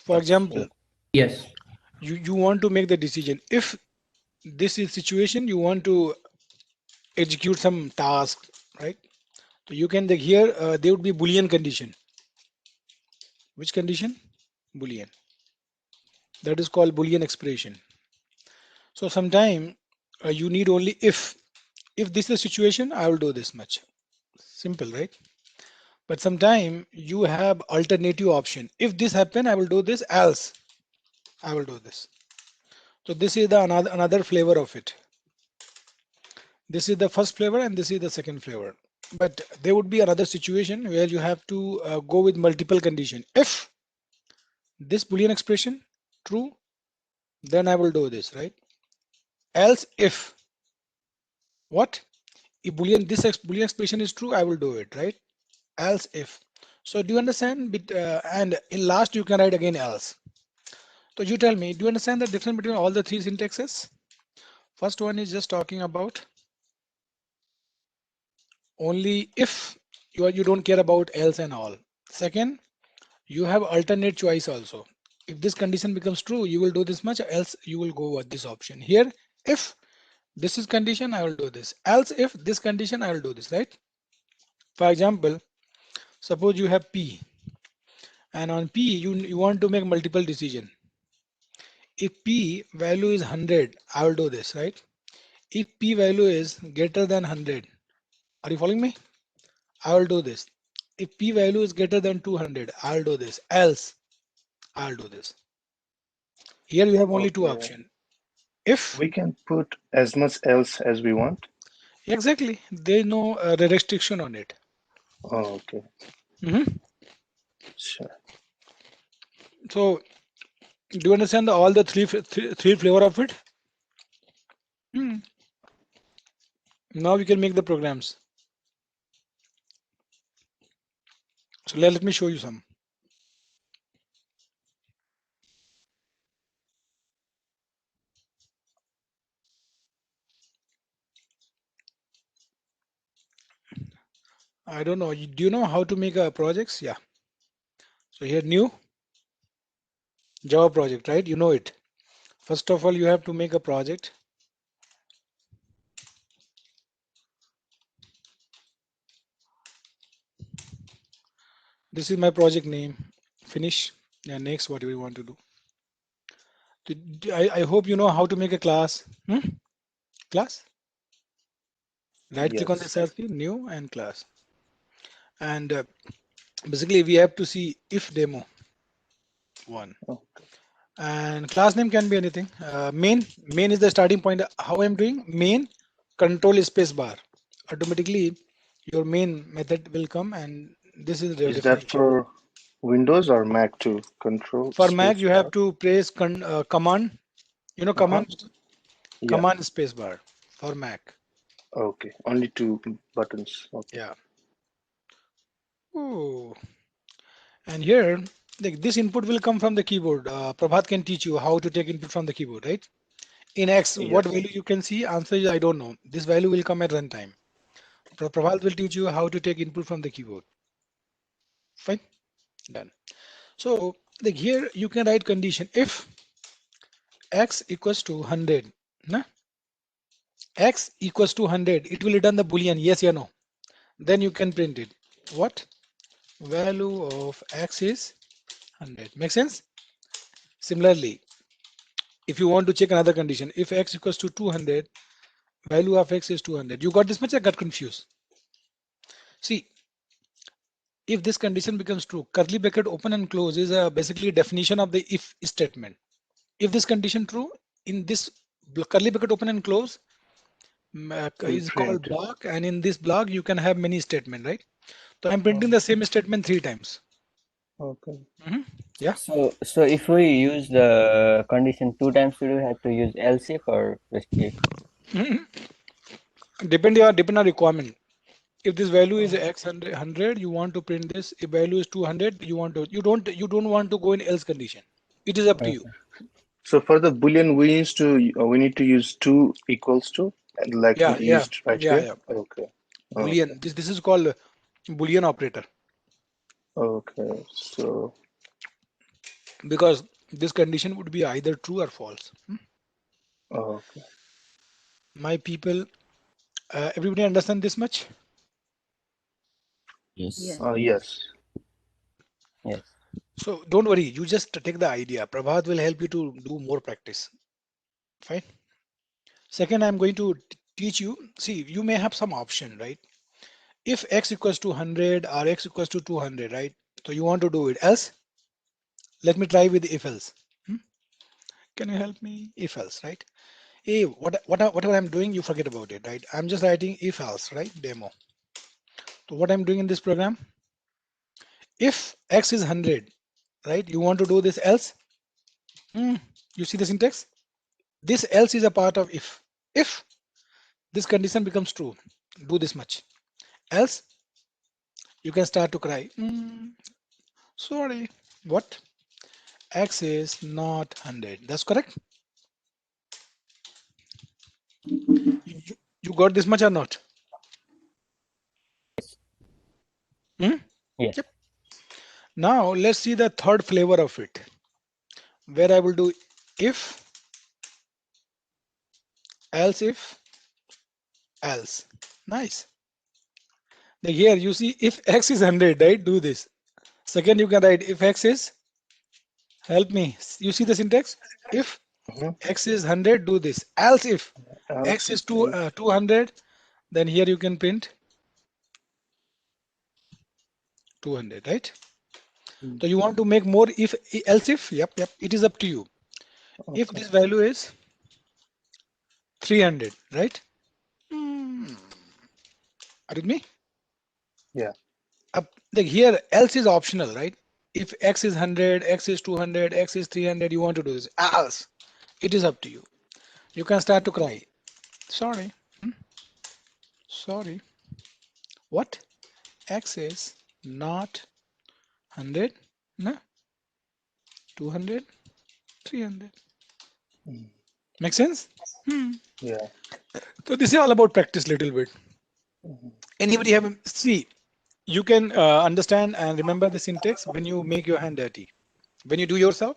For example, Yes. you want to make the decision. If this is situation, you want to execute some task, right? So you can here there would be Boolean condition. Which condition? Boolean. That is called Boolean expression. So sometime you need only if. If this is the situation, I will do this much. Simple, right? But sometime you have alternative option. If this happen, I will do this. Else, I will do this. So this is the another flavor of it. This is the first flavor and this is the second flavor. But there would be another situation where you have to go with multiple condition. If this Boolean expression true, then I will do this, right? Else if what? If Boolean expression is true, I will do it, right? Else if. So do you understand? And in last you can write again else. So you tell me, do you understand the difference between all the three syntaxes? First one is just talking about only if you don't care about else and all. Second, you have alternate choice also. If this condition becomes true, you will do this much, else you will go with this option. Here, if this is condition, I will do this. Else if this condition, I will do this, right? For example, suppose you have P and on P you want to make multiple decision. If P value is 100, I will do this, right? If P value is greater than 100, are you following me? I will do this. If P value is greater than 200, I'll do this. Else, I'll do this. Here we have only two Okay. options. If, We can put as much else as we want. exactly, there is no restriction on it. Oh, okay. Mhm. Sure. So, do you understand all the three flavor of it? Hmm. Now we can make the programs. So let me show you some. I don't know. Do you know how to make a projects? Yeah. So here new Java project, right? You know it. First of all, you have to make a project. This is my project name. Finish. Yeah, next, what do we want to do? I hope you know how to make a class. Hmm? Class. Right click on the Yes. selfie, new and class. And basically we have to see if demo one. Okay. And class name can be anything. Main is the starting point. How I'm doing main control space bar. Automatically your main method will come and this is the Is that definition. for Windows or Mac too? Control For Mac space you have bar. to press command. You know Uh-huh. command Yeah. command space bar for Mac. Okay. Only two buttons. Okay. Yeah. Oh. And here, like this input will come from the keyboard. Prabhat can teach you how to take input from the keyboard, right? In X, what Yes. value you can see? Answer is I don't know. This value will come at runtime. Prabhat will teach you how to take input from the keyboard. Fine, done. So, like here, you can write condition if X equals to 100. Nah? X equals to 100. It will return the boolean yes or no. Then you can print it. What? Value of X is 100. Make sense? Similarly, if you want to check another condition, if X equals to 200, value of X is 200. You got this much? I got confused. See, if this condition becomes true, curly bracket open and close is basically a definition of the if statement. If this condition true, in this curly bracket open and close Will is called print. block, and in this block you can have many statement, right? So I'm printing the Okay. same statement three times. Okay. Mhm. Yeah. So if we use the condition two times, we do have to use else if or just if. Mhm. Depend on requirement. If this value is Oh. x 100, you want to print this. If value is 200, you don't want to go in else condition. It is up to you. Okay. So for the Boolean, we need to use two equals to, like we Yeah, yeah, used right yeah, here. yeah. Okay. Okay. Boolean. This is called Boolean operator. Okay. So because this condition would be either true or false. Okay. My people, everybody understand this much? Yes. Yes. Yes. So don't worry, you just take the idea. Prabhat will help you to do more practice. Fine. Second, I'm going to teach you. See, you may have some option, right? If x equals to 100 or x equals to 200, right? So you want to do it. Else, let me try with if else. Hmm? Can you help me? If else, right? Hey, whatever I'm doing, you forget about it, right? I'm just writing if else, right? Demo. So what I'm doing in this program, if x is 100, right? You want to do this else. Hmm. You see the syntax? This else is a part of if. If this condition becomes true, do this much. Else, you can start to cry. Sorry. What? X is not 100. That's correct. You, you got this much or not? Hmm? Yes. Yep. Now let's see the third flavor of it, where I will do if, else if, else. Nice. Like here you see if x is 100, right? Do this. Second, you can write if x is, help me. You see the syntax? If Mm-hmm. x is 100, do this. Else if x Else is if 200, then here you can print 200, right? mm, So you want to make more if else if, yep, it is up to you. If okay. this value is 300, right? Hmm. Are you with me? Yeah. Like here, else is optional, right? If x is 100, x is 200, x is 300, you want to do this. Else, it is up to you. You can start to cry. Sorry, sorry. What? X is not 100, no, 200, 300. Mm, Make sense? yeah. So this is all about practice little bit. Mhm. Anybody have, see, you can understand and remember the syntax when you make your hand dirty. When you do yourself,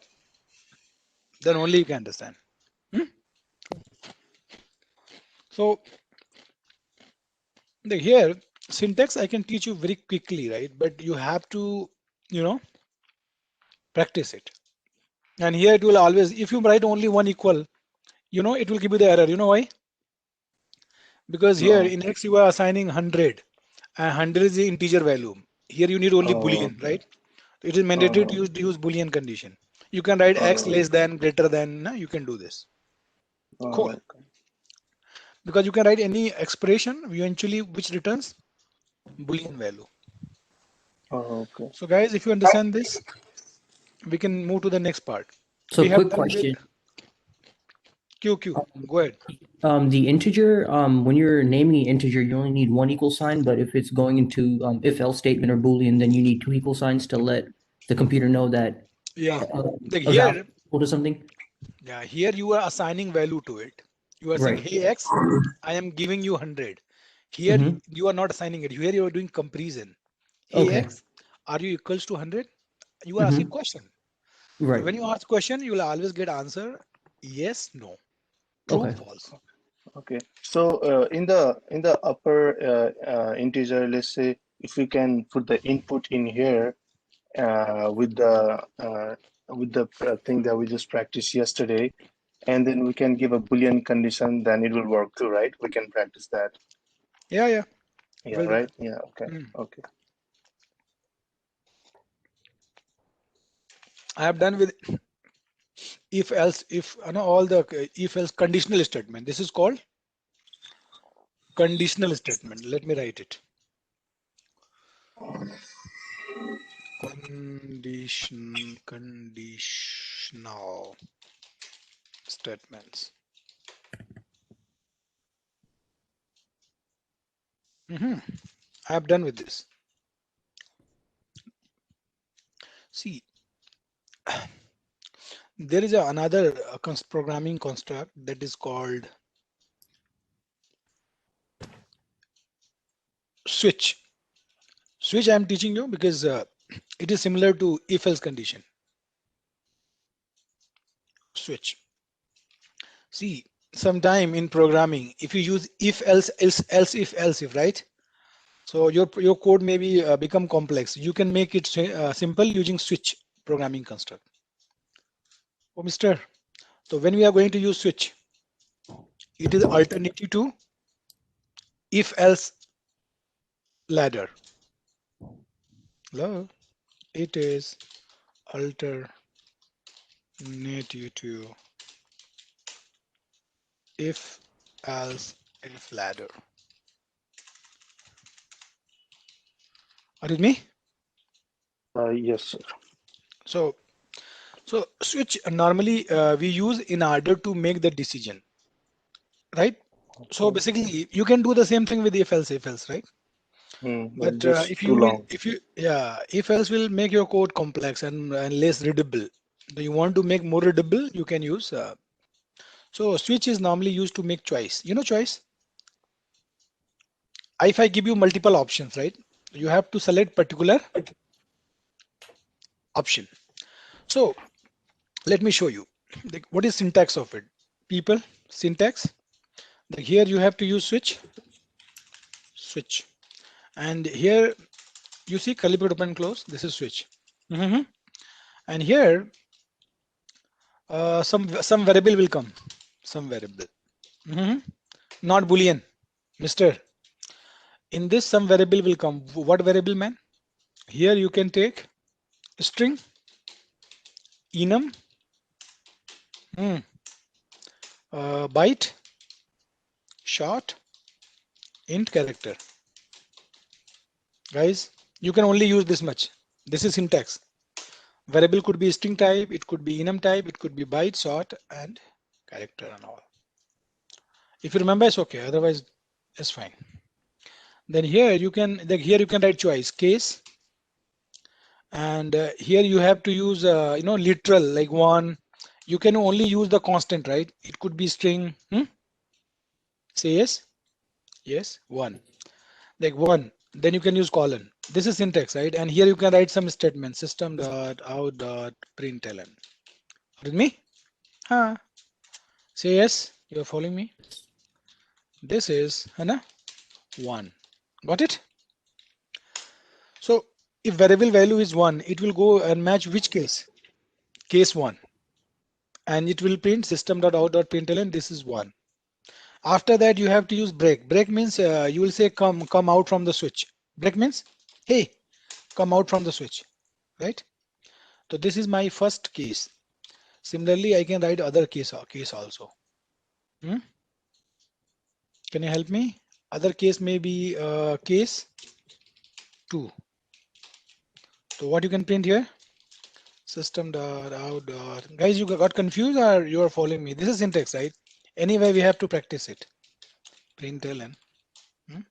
then only you can understand. Hmm? So here, syntax I can teach you very quickly, right? But you have to, you know, practice it. And here it will always, if you write only one equal, it will give you the error. You know why? Because here No. in X you are assigning 100 and 100 is the integer value. Here you need only Oh, Boolean, right? It is mandatory to oh, use Boolean condition. You can write X oh, less than, greater than, you can do this. Cool. oh, okay. Because you can write any expression eventually which returns Boolean value. Oh, okay. So guys, if you understand this, we can move to the next part. So We have quick done with question. QQ. Go ahead. The integer, when you're naming an integer, you only need one equal sign, but if it's going into if else statement or Boolean, then you need two equal signs to let the computer know that Yeah. uh, Like a value here, is equal to something. yeah, here you are assigning value to it. You are saying, Right. hey X, I am giving you 100. Here Mm-hmm. you are not assigning it. Here you are doing comparison. Hey Okay. X, are you equals to 100? You are asking Mm-hmm. question. So Right. when you ask question, you will always get answer yes, no, true, Okay. false. Okay. So in the upper integer, let's say if we can put the input in here with the thing that we just practiced yesterday, and then we can give a Boolean condition, then it will work too, right? We can practice that. Yeah, yeah, Yeah, we'll do right? that. Yeah, okay. Hmm. Okay. I have done with if else, if all the if else conditional statement. This is called conditional statement. Let me write it. Conditional statements. Hmm. I have done with this. See, there is another programming construct that is called switch. Switch I am teaching you because it is similar to if else condition. switch. See, sometime in programming, if you use if else if, right? So your code may be become complex. You can make it simple using switch programming construct. Oh, Mister. So when we are going to use switch, it is alternative to if else ladder. Hello. It is alternative to if else if ladder. Are you with me? Yes, sir. So switch normally we use in order to make the decision, right? So Okay. basically you can do the same thing with if else, right? But But just if too you will, long. if you, yeah, if else will make your code complex and less readable. Do you want to make more readable? You can use. So switch is normally used to make choice. You know choice. If I give you multiple options, right? You have to select particular option. So let me show you. What is syntax of it? People syntax. Here you have to use switch, and here you see curly bracket open close. This is switch. Mhm. And here some variable will come. Some variable. Mhm. Not boolean, Mister. In this some variable will come. What variable, man? Here you can take string, enum, hmm, byte, short, int character. Guys, you can only use this much. This is syntax. Variable could be string type, it could be enum type, it could be byte, short, and character and all. If you remember, it's okay. Otherwise, it's fine. Then here you can write choice case, and here you have to use literal like one. You can only use the constant, right? It could be string. Say yes, yes, one, like one. Then you can use colon. This is syntax, right? And here you can write some statement system dot out dot println. With me? Huh? Say yes. You're following me. This is Hana one. Got it? So if variable value is one, it will go and match which case? Case one, and it will print system.out.println. This is one. After that, you have to use break. Break means you will say come out from the switch. Break means hey, come out from the switch, right? So this is my first case. Similarly, I can write other case also. Hmm? Can you help me? Other case may be case two. So what you can print here? System dot out dot. Guys, you got confused or you are following me? This is syntax, right? Anyway, we have to practice it. Println. Hmm?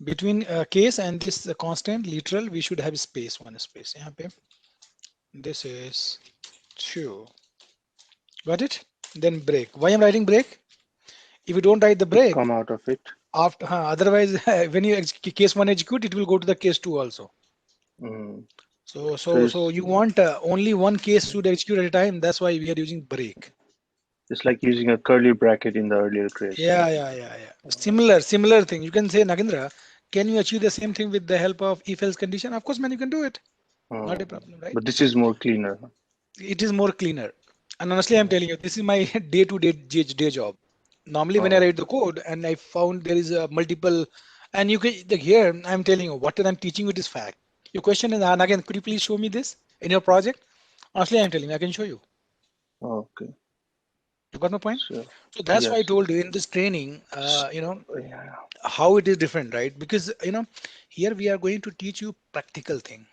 Between case and this constant literal, we should have space, one space. यहाँ पे. This is two. Got it? Then break. Why I'm writing break? If you don't write the To break, come out of it. after otherwise when you case one execute, it will go to the case two also. Mm. So So you want only one case should execute at a time. That's why we are using break. it's like using a curly bracket in the earlier case. Yeah. Similar thing. You can say, Nagendra, can you achieve the same thing with the help of if else condition? Of course, man, you can do it. Not a Mm. problem, right? But this is more cleaner. It is more cleaner. And honestly, I'm telling you, this is my day job. Normally, when I Oh, write the code and I found there is a multiple, and you can here, I'm telling you, what I'm teaching you is fact. Your question is, and again, could you please show me this in your project? Honestly, I'm telling you, I can show you. okay. You got my point? So So that's why I yes. told you in this training, S- Yeah. how it is different, right? Because, here we are going to teach you practical thing.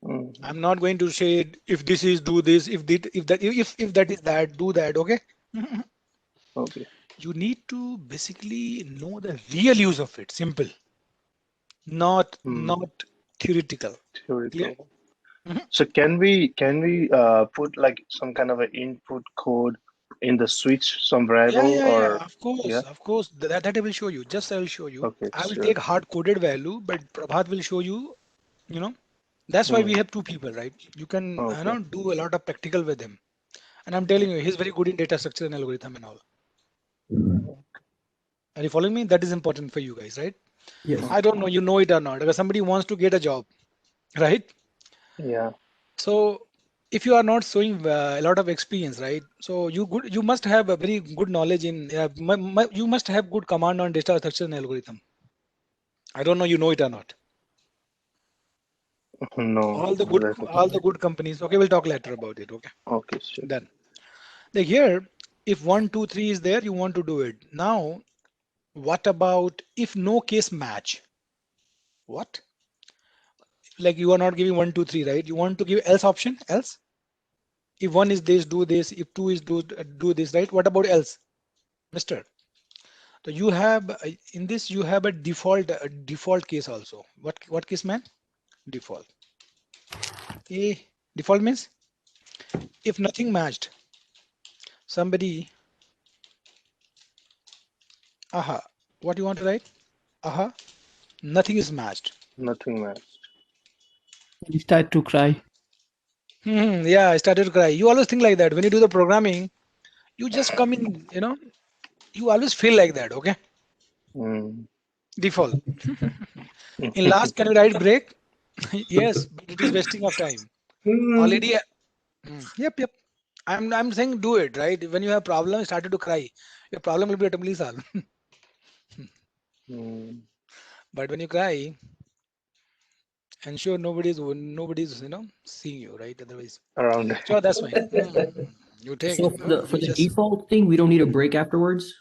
Mm. I'm not going to say if this is do this, if that is that, do that, okay? Okay. You need to basically know the real use of it. Simple, not Mm. theoretical. Clear? Theoretical. Mhm. So can we put like some kind of an input code in the switch, some variable Yeah. or yeah? Of course. That I will show you. Just I will show you. Okay, I will sure. take hard coded value, but Prabhat will show you. You know, that's why we Mm. have two people, right? You can, Okay. do a lot of practical with him. And I'm telling you, he's very good in data structure and algorithm and all. Are you following me? That is important for you guys, right? Yes. I don't know, you know it or not. If somebody wants to get a job, right? Yeah. So if you are not showing a lot of experience, right? So you must have a very good knowledge in you must have good command on data structure and algorithm. I don't know you know it or not. No, All the not good that much. all the good companies. Okay, we'll talk later about it. Okay, Okay, sure. done. Like here, if 1, 2, 3 is there, you want to do it. Now, what about if no case match? What? Like you are not giving 1, 2, 3, right? You want to give else option, else. If one is this, do this. If two is do this, right? What about else, Mister? So you have in this you have a default case also. What case, man? Default. A default means if nothing matched, somebody, aha, what you want to write? Aha, nothing is matched. Nothing matched. You start to cry. Yeah, I started to cry. You always think like that when you do the programming. You just come in, you always feel like that. Okay, Mm. default. In last, can you write break? Yes, but it is wasting of time. Already. Yep, yep. I'm saying do it, right? When you have problem, you started to cry. Your problem will be automatically solved. Mm. But when you cry, ensure nobody's seeing you, right? Otherwise, Around. sure, that's fine. You take So it. for the for You the just default thing, we don't need a break afterwards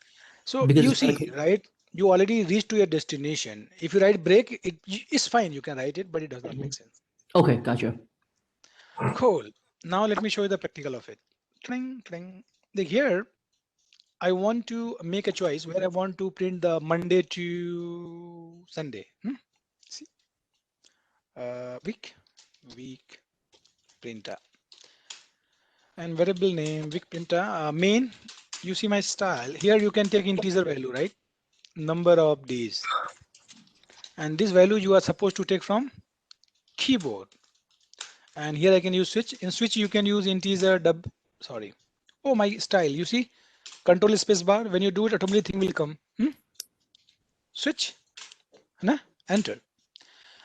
so because you it's not a see, right? You already reached to your destination. If you write break, it's fine. You can write it, but it does not make sense. okay, gotcha. Cool. Now let me show you the practical of it. Tling, tling. Like here, I want to make a choice where I want to print the Monday to Sunday. See, week printer and variable name week printer main. You see my style here. You can take integer value, right? Number of days, and this value you are supposed to take from keyboard. And here I can use switch. In switch you can use integer sorry. Oh, my style. You see, control space bar. When you do it, automatically thing will come. Switch, na? Enter.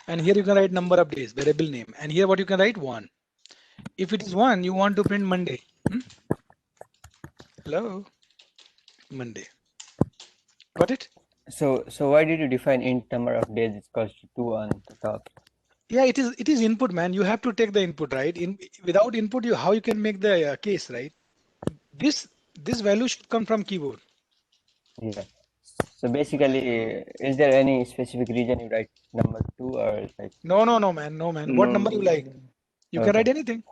And here you can write number of days, variable name. And here what you can write 1. If it is 1, you want to print Monday. Hello, Monday. Got it? So why did you define int number of days is equals to 2 on the top? Yeah, it is input, man. You have to take the input, right? Without input, how you can make the case, right? This value should come from keyboard. Yeah. So basically, is there any specific reason you write number 2 or like No, no, no, man, no, man. What No, number you no. like? You can okay, write anything.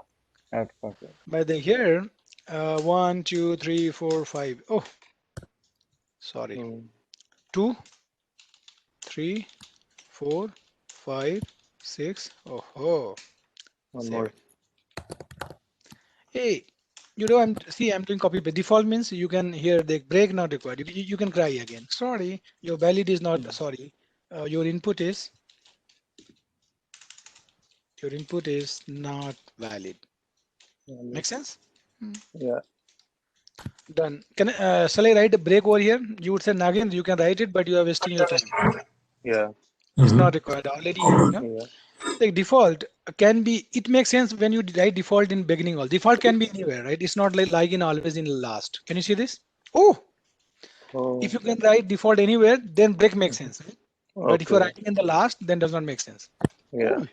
okay, okay. But then here, 1, 2, 3, 4, 5. Oh, sorry. Mm. 2, 3, 4, 5, 6. Oh, One 7. more. Hey, I'm doing copy paste. Default means you can hear the break not required. You can cry again. Sorry, your valid is not. Sorry, your input is not valid. Make sense? Yeah. Done. Shall I write a break over here? You would say Nagin, you can write it, but you are wasting your time. Yeah. It's not required already. Yeah. Like default can be. It makes sense when you write default in beginning. All default can be anywhere, right? It's not like in always in last. Can you see this? Oh, if Oh, you can write default anywhere, then break makes sense. Right? But if you're okay. writing in the last, then does not make sense. Yeah. Oh,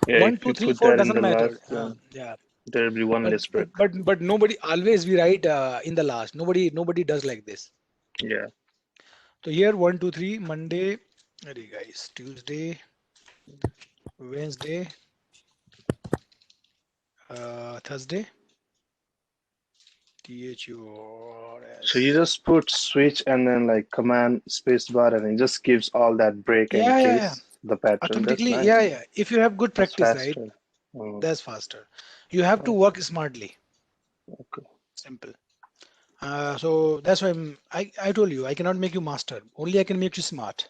Yeah. one, If two, you three, put four that in doesn't the matter. last, then Yeah, there will be one but less but break. but but nobody always we write in the last. Nobody does like this. Yeah. So here 1, 2, 3 Monday, ready guys, Tuesday, Wednesday, Thursday, So you THURS. just put switch and then like command space bar and it just gives all that break and Yeah. case the pattern. That's Automatically, nice. yeah. If you have good That's practice, right, faster. Mm. that's faster. You have to work smartly. Okay. Simple. So that's why I told you I cannot make you master. Only I can make you smart.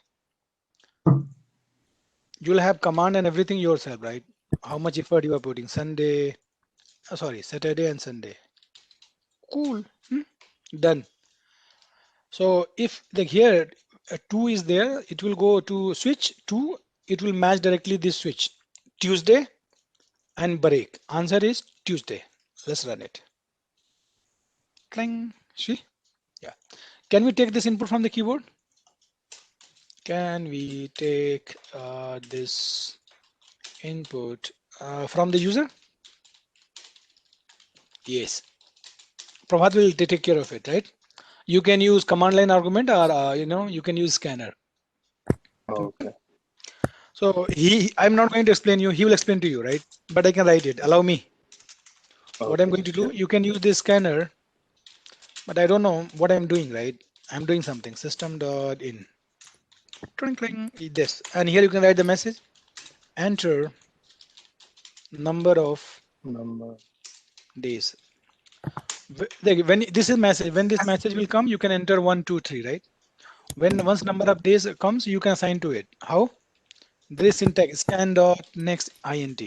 You'll have command and everything yourself, right? How much effort you are putting. Sunday, sorry, Saturday and Sunday. Cool. Done. So if here 2 is there, it will go to switch 2. It will match directly this switch. Tuesday and break. Answer is Tuesday. Let's run it. Clang. See? Yeah. Can we take this input from the keyboard? Can we take this input from the user? Yes. Prabhat will take care of it, right? You can use command line argument, or you can use scanner. Okay. So I'm not going to explain you. He will explain to you, right? But I can write it. Allow me. What I'm Okay. going to do, you can use this scanner, but I don't know what I'm doing, right? I'm doing something. System.in. Twinkling. This. And here you can write the message. Enter number of Number. days. When this is message, when this message will come, you can enter 1, 2, 3, right? Once number of days comes, you can assign to it. How? There is syntax scan dot next int.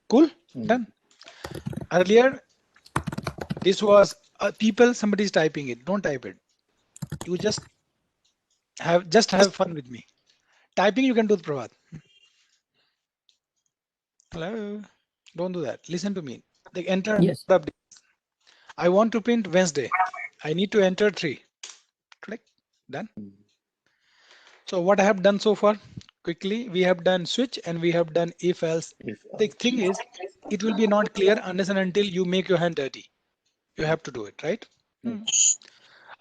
Cool. Done. Earlier, this was people. Somebody is typing it. Don't type it. You just have fun with me. Typing you can do, Prabhat. Hello. Don't do that. Listen to me. They enter Yes. number of days. I want to print Wednesday. I need to enter 3. Click. Done. So what I have done so far, quickly, we have done switch and we have done if else. If The thing is, it will be not clear unless and until you make your hand dirty. You have to do it, right?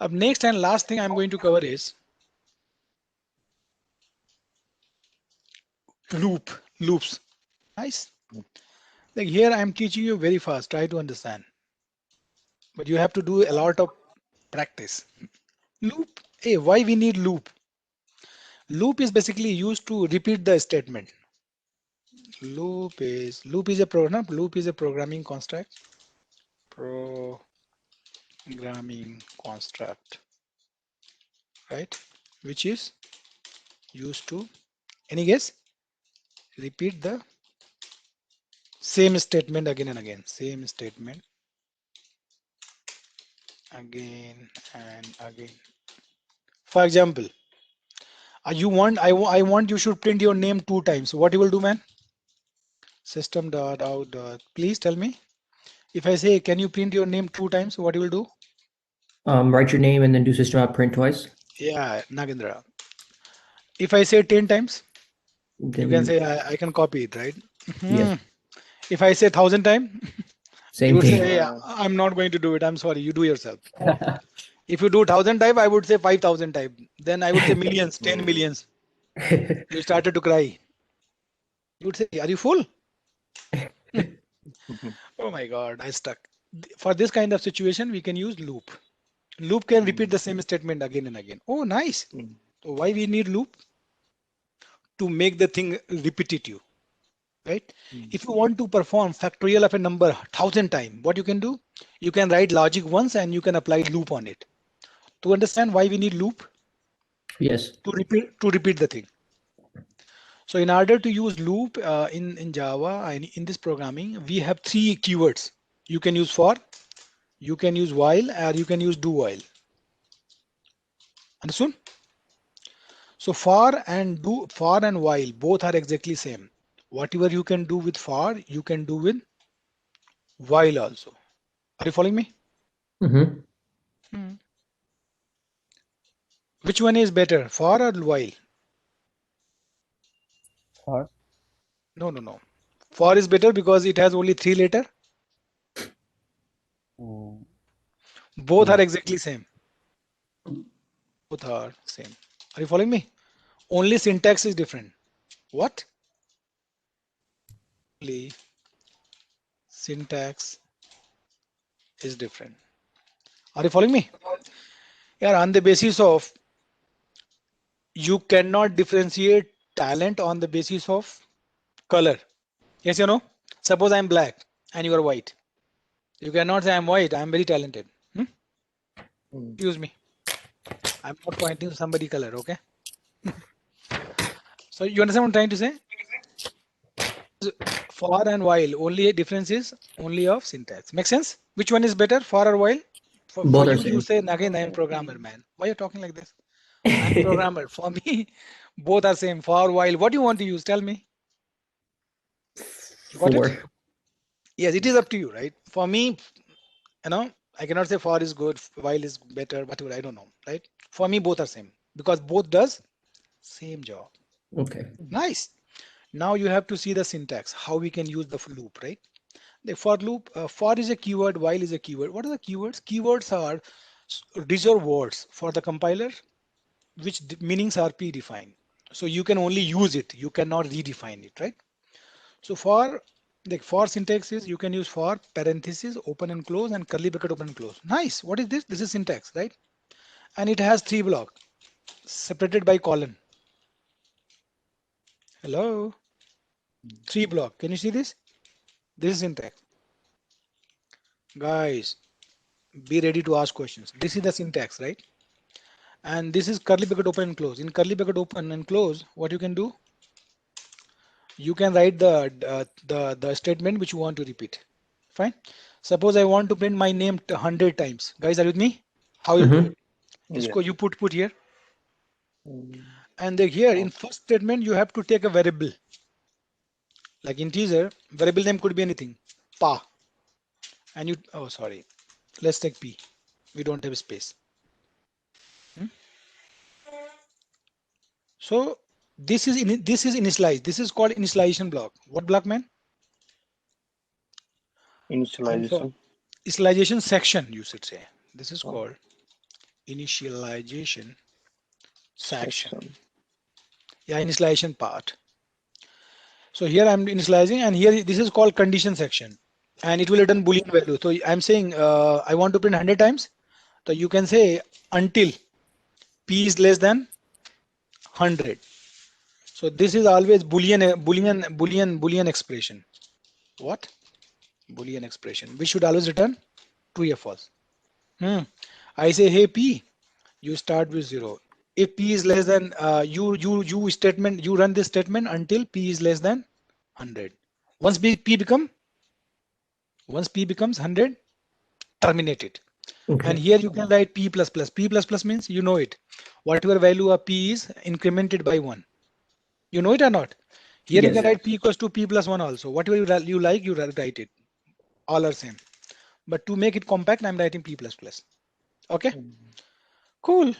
Up next and last thing I'm going to cover is loops. Nice. Like here I'm teaching you very fast. Try to understand. But you have to do a lot of practice. Loop. Hey, why we need loop? Loop is basically used to repeat the statement. Loop is a program. Loop is a programming construct. Programming construct, right? Which is used to, any guess? Repeat the same statement again and again. Same statement again and again. For example, I want you should print your name 2 times. What you will do, man? System dot out dot. Please tell me. If I say, can you print your name 2 times? What you will do? Write your name and then do system.print twice. Yeah, Nagendra. If I say 10 times, Then you can say I can copy it, right? Yes. If I say 1,000 times, you Same would say, thing. hey, I'm not going to do it. I'm sorry. You do yourself. If you do 1,000 times, I would say 5,000 times. Then I would say millions, 10 millions. You started to cry. You would say, are you full? Oh my God, I stuck. For this kind of situation, we can use loop. Loop can repeat the same statement again and again. Oh, nice. So why we need loop? To make the thing repetitive, right? If you want to perform factorial of a number 1,000 times, what you can do? You can write logic once and you can apply loop on it. To understand why we need loop? Yes. To repeat the thing. So in order to use loop in Java, in this programming, we have 3 keywords. You can use for, you can use while, or you can use do while. Understood? So for and while both are exactly same. Whatever you can do with for, you can do with while also. Are you following me? Mm-hmm. Which one is better, for or while? For. No. For is better because it has only 3 letters. Both are exactly same. Both are same. Are you following me? Only syntax is different. What? Only syntax is different. Are you following me? Yeah, on the basis of you cannot differentiate talent on the basis of color. Yes, you know. Suppose I'm black and you are white. You cannot say I'm white. I'm very talented. Excuse me. I'm not pointing to somebody color. Okay. So you understand what I'm trying to say? For and while, only difference is only of syntax. Make sense? Which one is better, for or while? For Both are you, you same. say, again, I am programmer, man. Why are you talking like this? I'm programmer. For me, both are same, for, while. What do you want to use? Tell me. Got it? For. Yes, it is up to you, right? For me, you know, I cannot say for is good, while is better, whatever, I don't know, right? For me, both are same because both does same job. Okay. Nice. Now you have to see the syntax, how we can use the loop, right? The for loop, for is a keyword, while is a keyword. What are the keywords? Keywords are reserved words for the compiler, which meanings are predefined. So you can only use it, you cannot redefine it, right? So for the for syntax is you can use for parenthesis, open and close, and curly bracket open and close. Nice. What is this? This is syntax, right? And it has three blocks separated by colon. Hello, three block. Can you see this? This is syntax. Guys, be ready to ask questions. This is the syntax, right? And this is curly bracket open and close. In curly bracket open and close, what you can do? You can write the statement which you want to repeat. Fine. Suppose I want to print my name 100 times. Guys, are you with me? How you do Mm-hmm. it? Yeah. You put here, Mm. and here in Oh, first statement you have to take a variable like integer. Variable name could be anything. Pa, and you. Oh, sorry. Let's take p. We don't have space. Hmm? So this is initialize. This is called initialization block. What block, man? I'm sorry. initialization. Initialization section, you should say. This is Oh, called initialization section. section. Yeah, initialization part. So here I'm initializing, and here this is called condition section, and it will return boolean value. So I'm saying I want to print 100 times. So you can say until p is less than 100. So this is always boolean expression. What? Boolean expression. We should always return true or false. I say hey p, you start with 0. If p is less than you run this statement until p is less than 100. Once p become once p becomes 100, terminate it. And Okay. here you can write p plus plus. P plus plus means you know it. Whatever value of p is incremented by 1. You know it or not? Here you can Yes. write p equals to p plus 1 also. Whatever you like, you write it. All are same. But to make it compact, I'm writing p plus plus. Okay, Mm. cool.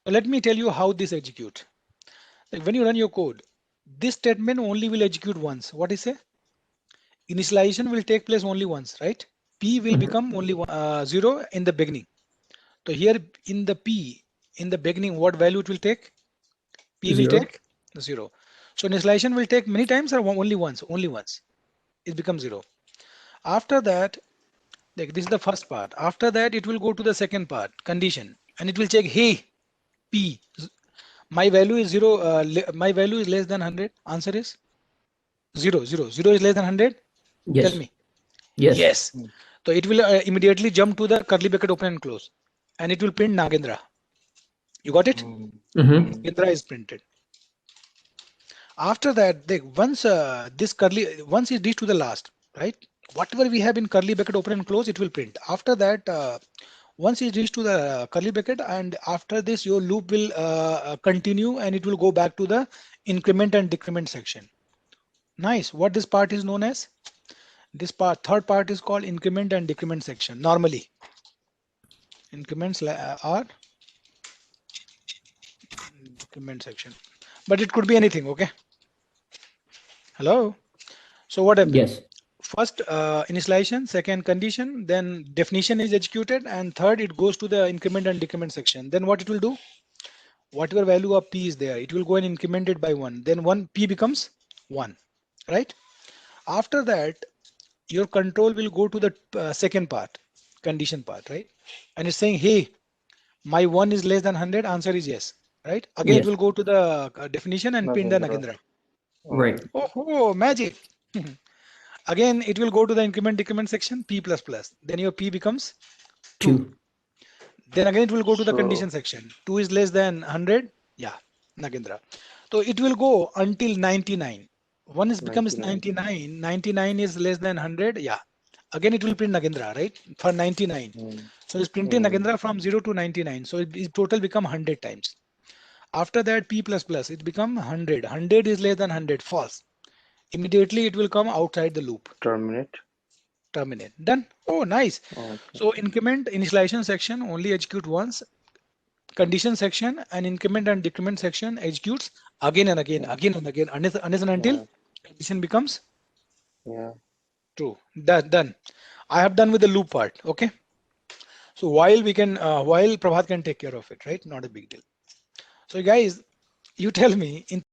Let me tell you how this execute. Like when you run your code, this statement only will execute once. What is it? Initialization will take place only once, right? P will Mm-hmm. become only 0 in the beginning. So here in the P, in the beginning, what value it will take? P will 0. take 0. So initialization will take many times or only once? Only once. It becomes 0. After that, like this is the first part. After that, it will go to the second part, condition, and it will check, hey, P, my value is 0, my value is less than 100. Answer is 0, 0. 0 is less than 100. Tell Yes. me. Yes. Yes. So it will immediately jump to the curly bracket open and close, and it will print Nagendra. You got it? Mm. Mm-hmm. Mm. Nagendra is printed. After that, once it reach to the last, right? Whatever we have in curly bracket open and close, it will print. After that, once it reach to the curly bracket, and after this, your loop will continue, and it will go back to the increment and decrement section. Nice. What this part is known as? This part, third part is called increment and decrement section. Normally, increments are decrement section, but it could be anything. Okay. Hello. So what happened? Yes. First initialization, second condition, then definition is executed, and third it goes to the increment and decrement section. Then what it will do? Whatever value of p is there, it will go and increment it by 1. Then 1 p becomes 1, right? After that, your control will go to the second part, condition part, right? And it's saying, hey, my 1 is less than 100. Answer is yes, right? Again, it Yes. will go to the definition and print the Nagendra. Nagendra. Oh, Right. Oh, magic. Again, it will go to the increment decrement section, p plus plus. Then your p becomes 2. 2. Then again, it will go to the so condition section. 2 is less than 100. Yeah, Nagendra. So it will go until 99. 1 is becomes 99. 99. 99 is less than 100. Yeah. Again, it will print Nagendra, right? For 99. Mm. So it's printing Mm. Nagendra from 0 to 99. So it total become 100 times. After that, P plus plus, it become 100. 100 is less than 100. False. Immediately, it will come outside the loop. Terminate. Terminate. Done. Oh, nice. Okay. So increment initialization section only execute once. Condition section and increment and decrement section executes again and again, Yeah. again and again, unless and until Yeah. condition becomes Yeah. true. Done. I have done with the loop part. Okay. So while Prabhat can take care of it, right? Not a big deal. So guys, you tell me in